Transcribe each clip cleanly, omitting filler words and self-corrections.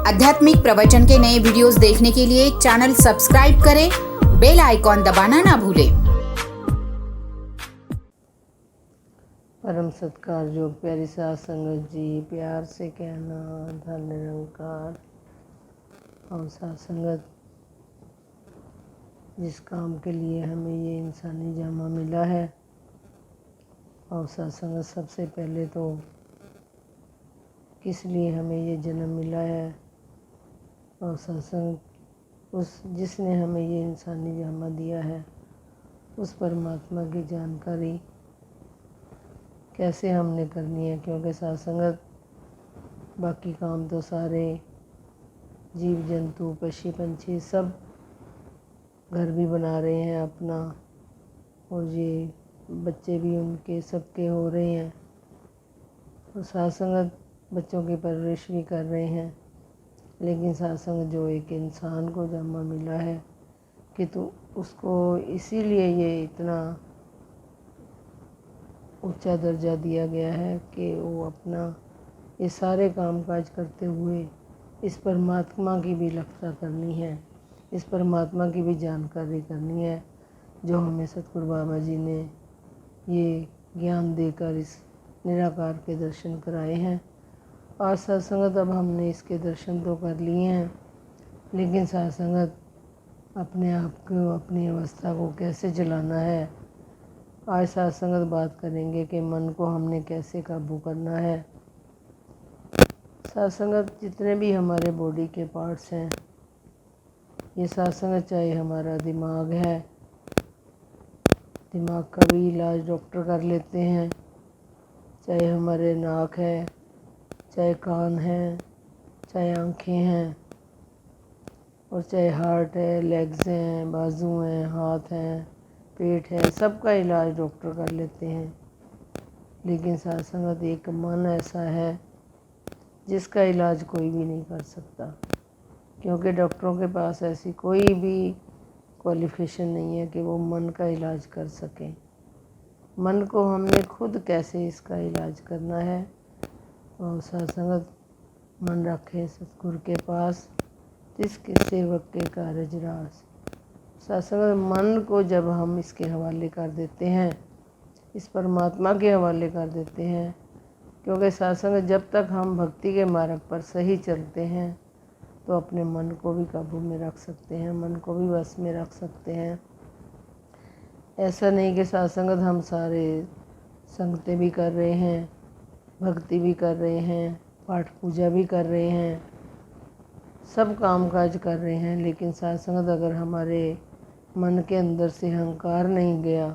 आध्यात्मिक प्रवचन के नए वीडियोस देखने के लिए चैनल सब्सक्राइब करें, बेल आइकॉन दबाना ना भूलें। परम सत्कार जो प्यारी साध संगत जी, प्यार से कहना धन निरंकार। और साध संगत, जिस काम के लिए हमें ये इंसानी जामा मिला है, और साध संगत सबसे पहले तो किस लिए हमें ये जन्म मिला है, और सत्संग उस जिसने हमें ये इंसानी जामा दिया है उस परमात्मा की जानकारी कैसे हमने करनी है। क्योंकि सत्संगत बाकी काम तो सारे जीव जंतु पक्षी पंछी सब घर भी बना रहे हैं अपना, और ये बच्चे भी उनके सबके हो रहे हैं, और सत्संगत बच्चों की परवरिश भी कर रहे हैं। लेकिन सत्संग जो एक इंसान को जामा मिला है कि तो उसको इसीलिए ये इतना ऊंचा दर्जा दिया गया है कि वो अपना ये सारे कामकाज करते हुए इस परमात्मा की भी रक्षा करनी है, इस परमात्मा की भी जानकारी करनी है, जो हमें सतगुरु बाबा जी ने ये ज्ञान देकर इस निराकार के दर्शन कराए हैं। आज सत्संगत अब हमने इसके दर्शन तो कर लिए हैं, लेकिन सत्संगत अपने आप को, अपनी अवस्था को कैसे चलाना है। आज सत्संगत बात करेंगे कि मन को हमने कैसे काबू करना है। सत्संगत जितने भी हमारे बॉडी के पार्ट्स हैं, ये सत्संगत चाहे हमारा दिमाग है, दिमाग का भी इलाज डॉक्टर कर लेते हैं, चाहे हमारे नाक है, चाहे कान है, चाहे आँखें हैं, और चाहे हार्ट है, लेग्स हैं, बाजू हैं, हाथ हैं, पेट है, सबका इलाज डॉक्टर कर लेते हैं। लेकिन सत्संगत एक मन ऐसा है जिसका इलाज कोई भी नहीं कर सकता, क्योंकि डॉक्टरों के पास ऐसी कोई भी क्वालिफिकेशन नहीं है कि वो मन का इलाज कर सकें। मन को हमने खुद कैसे इसका इलाज करना है। और सत्संगत मन रखे सतगुरु के पास, जिसके सेवक के कारज रास। सत्संगत मन को जब हम इसके हवाले कर देते हैं, इस परमात्मा के हवाले कर देते हैं, क्योंकि सत्संगत जब तक हम भक्ति के मार्ग पर सही चलते हैं तो अपने मन को भी काबू में रख सकते हैं, मन को भी बस में रख सकते हैं। ऐसा नहीं कि सत्संगत हम सारे संगतें भी कर रहे हैं, भक्ति भी कर रहे हैं, पाठ पूजा भी कर रहे हैं, सब काम काज कर रहे हैं, लेकिन सत्संगत अगर हमारे मन के अंदर से अहंकार नहीं गया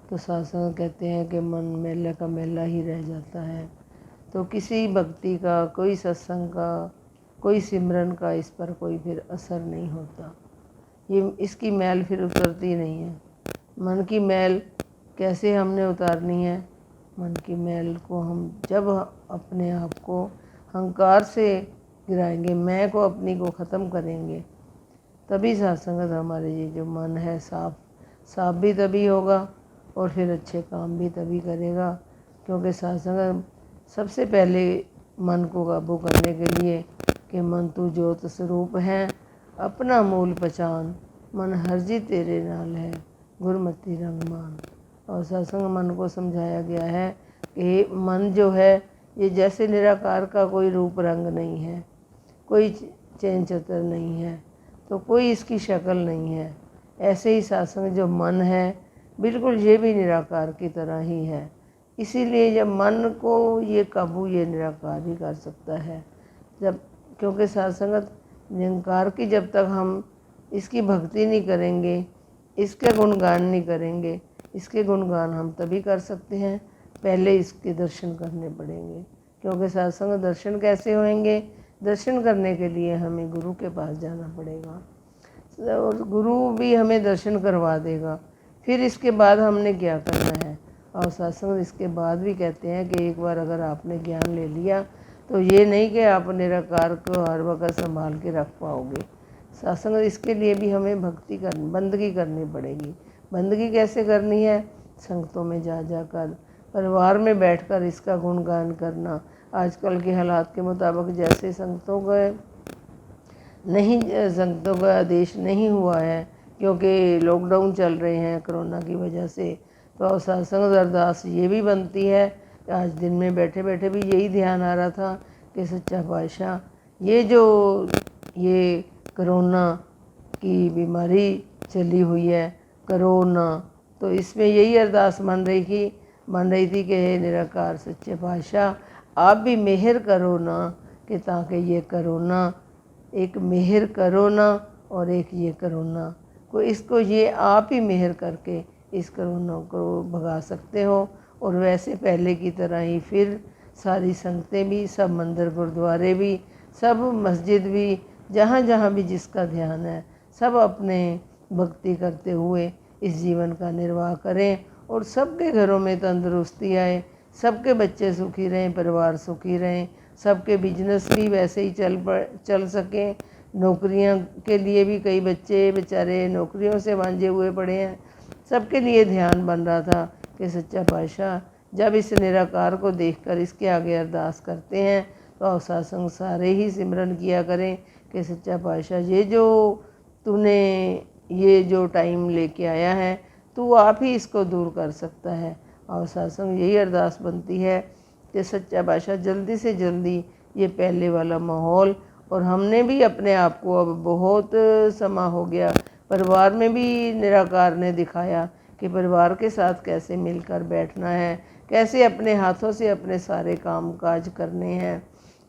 तो सत्संगत कहते हैं कि मन मैला का मैला ही रह जाता है। तो किसी भक्ति का, कोई सत्संग का, कोई सिमरन का इस पर कोई फिर असर नहीं होता, ये इसकी मैल फिर उतरती नहीं है। मन की मैल कैसे हमने उतारनी है। मन की मैल को हम जब अपने आप को अहंकार से गिराएंगे, मैं को अपनी को ख़त्म करेंगे, तभी सत्संगत हमारे ये जो मन है साफ भी तभी होगा, और फिर अच्छे काम भी तभी करेगा। क्योंकि सत्संगत सबसे पहले मन को काबू करने के लिए कि मन तू ज्योत स्वरूप है, अपना मूल पहचान, मन हरजी तेरे नाल है, गुरमति रंग मान। और सत्संग मन को समझाया गया है कि मन जो है ये जैसे निराकार का कोई रूप रंग नहीं है, कोई चैन चतर नहीं है, तो कोई इसकी शक्ल नहीं है। ऐसे ही सत्संग जो मन है बिल्कुल ये भी निराकार की तरह ही है। इसीलिए जब मन को ये काबू ये निराकार ही कर सकता है। जब क्योंकि सत्संगत निरंकार की जब तक हम इसकी भक्ति नहीं करेंगे, इसके गुणगान नहीं करेंगे, इसके गुणगान हम तभी कर सकते हैं, पहले इसके दर्शन करने पड़ेंगे। क्योंकि सत्संग दर्शन कैसे होंगे, दर्शन करने के लिए हमें गुरु के पास जाना पड़ेगा, और गुरु भी हमें दर्शन करवा देगा। फिर इसके बाद हमने क्या करना है। और सत्संग इसके बाद भी कहते हैं कि एक बार अगर आपने ज्ञान ले लिया तो ये नहीं कि आप निराकार को हर वक्त संभाल के रख पाओगे। सत्संग इसके लिए भी हमें भक्ति करनी, बंदगी करनी पड़ेगी। बंदगी कैसे करनी है, संगतों में जा कर, परिवार में बैठकर इसका गुणगान करना। आजकल के हालात के मुताबिक जैसे संगतों के नहीं, संगतों का आदेश नहीं हुआ है क्योंकि लॉकडाउन चल रहे हैं कोरोना की वजह से। तो सत्संग अरदास ये भी बनती है। आज दिन में बैठे बैठे भी यही ध्यान आ रहा था कि सच्चा पातशाह ये कोरोना की बीमारी चली हुई है, कोरोना, तो इसमें यही अरदास बन रही थी कि हे निराकार सच्चे पातशाह आप भी मेहर करो ना, कि ताकि ये कोरोना, एक मेहर करो ना और एक ये कोरोना को, इसको ये आप ही मेहर करके इस कोरोना को भगा सकते हो। और वैसे पहले की तरह ही फिर सारी संगतें भी, सब मंदिर गुरुद्वारे भी, सब मस्जिद भी, जहाँ जहाँ भी जिसका ध्यान है, सब अपने भक्ति करते हुए इस जीवन का निर्वाह करें और सबके घरों में तंदुरुस्ती आए, सबके बच्चे सुखी रहें, परिवार सुखी रहें, सबके बिजनेस भी वैसे ही चल सकें। नौकरियां के लिए भी कई बच्चे बेचारे नौकरियों से वांझे हुए पड़े हैं। सबके लिए ध्यान बन रहा था कि सच्चा पातशाह जब इस निराकार को देखकर इसके आगे अरदास करते हैं तो सत्संग सारे ही सिमरन किया करें कि सच्चा पातशाह ये जो टाइम लेके आया है तू आप ही इसको दूर कर सकता है। और सत्संग यही अरदास बनती है कि सच्चा पातशाह जल्दी से जल्दी ये पहले वाला माहौल, और हमने भी अपने आप को, अब बहुत समा हो गया, परिवार में भी निराकार ने दिखाया कि परिवार के साथ कैसे मिलकर बैठना है, कैसे अपने हाथों से अपने सारे काम काज करने हैं,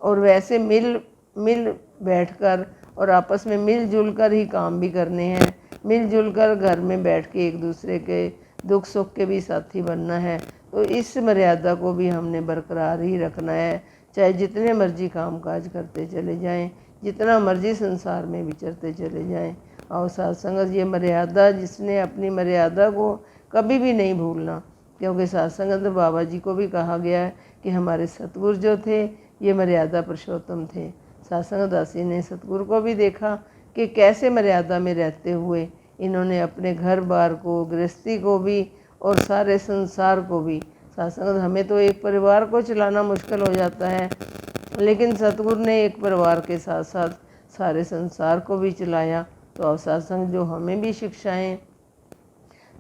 और वैसे मिल बैठकर और आपस में मिलजुल कर ही काम भी करने हैं, मिलजुल कर घर में बैठ के एक दूसरे के दुख सुख के भी साथी बनना है। तो इस मर्यादा को भी हमने बरकरार ही रखना है, चाहे जितने मर्जी काम काज करते चले जाएं, जितना मर्जी संसार में विचरते चले जाएं। और सत्संग ये मर्यादा, जिसने अपनी मर्यादा को कभी भी नहीं भूलना, क्योंकि सत्संग बाबा जी को भी कहा गया है कि हमारे सतगुरु जो थे ये मर्यादा पुरुषोत्तम थे। सत्संग दासी ने सतगुरु को भी देखा कि कैसे मर्यादा में रहते हुए इन्होंने अपने घर बार को, गृहस्थी को भी और सारे संसार को भी, सत्संग हमें तो एक परिवार को चलाना मुश्किल हो जाता है, लेकिन सतगुरु ने एक परिवार के साथ साथ सारे संसार को भी चलाया। तो अब सत्संग जो हमें भी शिक्षाएं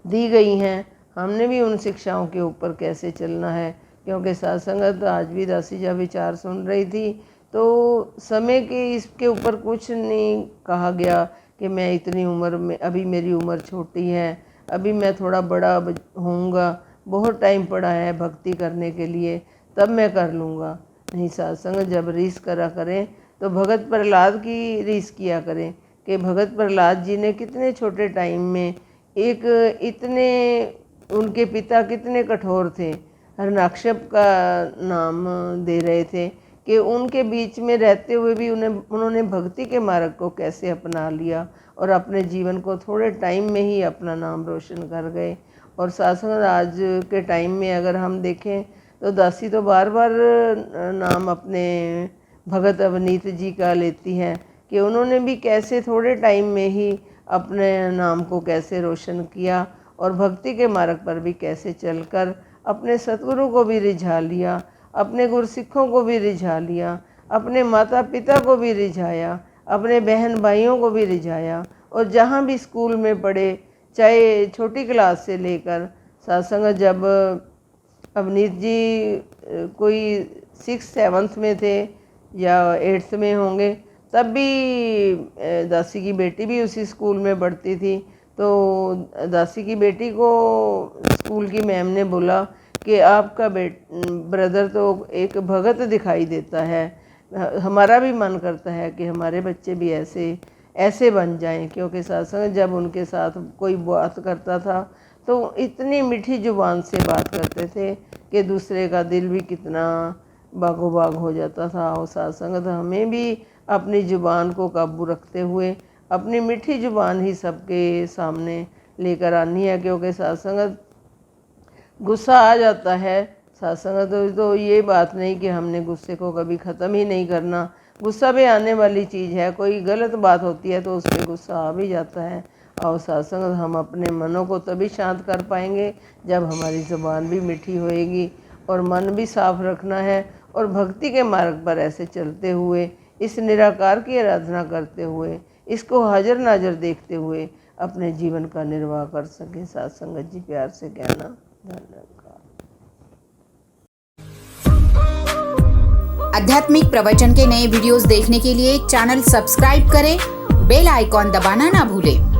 दी गई हैं, हमने भी उन शिक्षाओं के ऊपर कैसे चलना है, क्योंकि सत्संग आज भी दासी जब विचार सुन रही थी तो समय के इसके ऊपर कुछ नहीं कहा गया कि मैं इतनी उम्र में, अभी मेरी उम्र छोटी है, अभी मैं थोड़ा बड़ा होऊंगा, बहुत टाइम पड़ा है भक्ति करने के लिए, तब मैं कर लूँगा। नहीं, सत्संग जब रीस करा करें तो भगत प्रहलाद की रीस किया करें कि भगत प्रहलाद जी ने कितने छोटे टाइम में एक इतने, उनके पिता कितने कठोर थे, हरनाक्षप का नाम दे रहे थे, कि उनके बीच में रहते हुए भी उन्होंने भक्ति के मार्ग को कैसे अपना लिया और अपने जीवन को थोड़े टाइम में ही अपना नाम रोशन कर गए। और सत्संग आज के टाइम में अगर हम देखें तो दासी तो बार बार नाम अपने भगत अवनीत जी का लेती हैं कि उन्होंने भी कैसे थोड़े टाइम में ही अपने नाम को कैसे रोशन किया और भक्ति के मार्ग पर भी कैसे चलकर अपने सतगुरु को भी रिझा लिया, अपने गुरसिखों को भी रिझा लिया, अपने माता पिता को भी रिझाया, अपने बहन भाइयों को भी रिझाया, और जहाँ भी स्कूल में पढ़े, चाहे छोटी क्लास से लेकर, सत्संग जब अवनीत जी कोई 6th-7th में थे या 8th में होंगे, तब भी दासी की बेटी भी उसी स्कूल में पढ़ती थी। तो दासी की बेटी को स्कूल की मैम ने बोला कि आपका ब्रदर तो एक भगत दिखाई देता है, हमारा भी मन करता है कि हमारे बच्चे भी ऐसे बन जाएं। क्योंकि सत्संग जब उनके साथ कोई बात करता था तो इतनी मीठी जुबान से बात करते थे कि दूसरे का दिल भी कितना बागो बाग हो जाता था। और सत्संग हमें भी अपनी जुबान को काबू रखते हुए अपनी मीठी जुबान ही सबके सामने लेकर आनी है, क्योंकि सत्संग गुस्सा आ जाता है। सत्संग तो ये बात नहीं कि हमने गुस्से को कभी ख़त्म ही नहीं करना, गुस्सा भी आने वाली चीज़ है, कोई गलत बात होती है तो उस पर गुस्सा आ भी जाता है। और सत्संग हम अपने मनों को तभी शांत कर पाएंगे जब हमारी ज़ुबान भी मीठी होएगी और मन भी साफ रखना है, और भक्ति के मार्ग पर ऐसे चलते हुए इस निराकार की आराधना करते हुए, इसको हाजिर नाजिर देखते हुए अपने जीवन का निर्वाह कर सकें। साथ संगत जी प्यार से कहना। धन्यवाद। आध्यात्मिक प्रवचन के नए वीडियोस देखने के लिए चैनल सब्सक्राइब करें, बेल आइकॉन दबाना ना भूलें।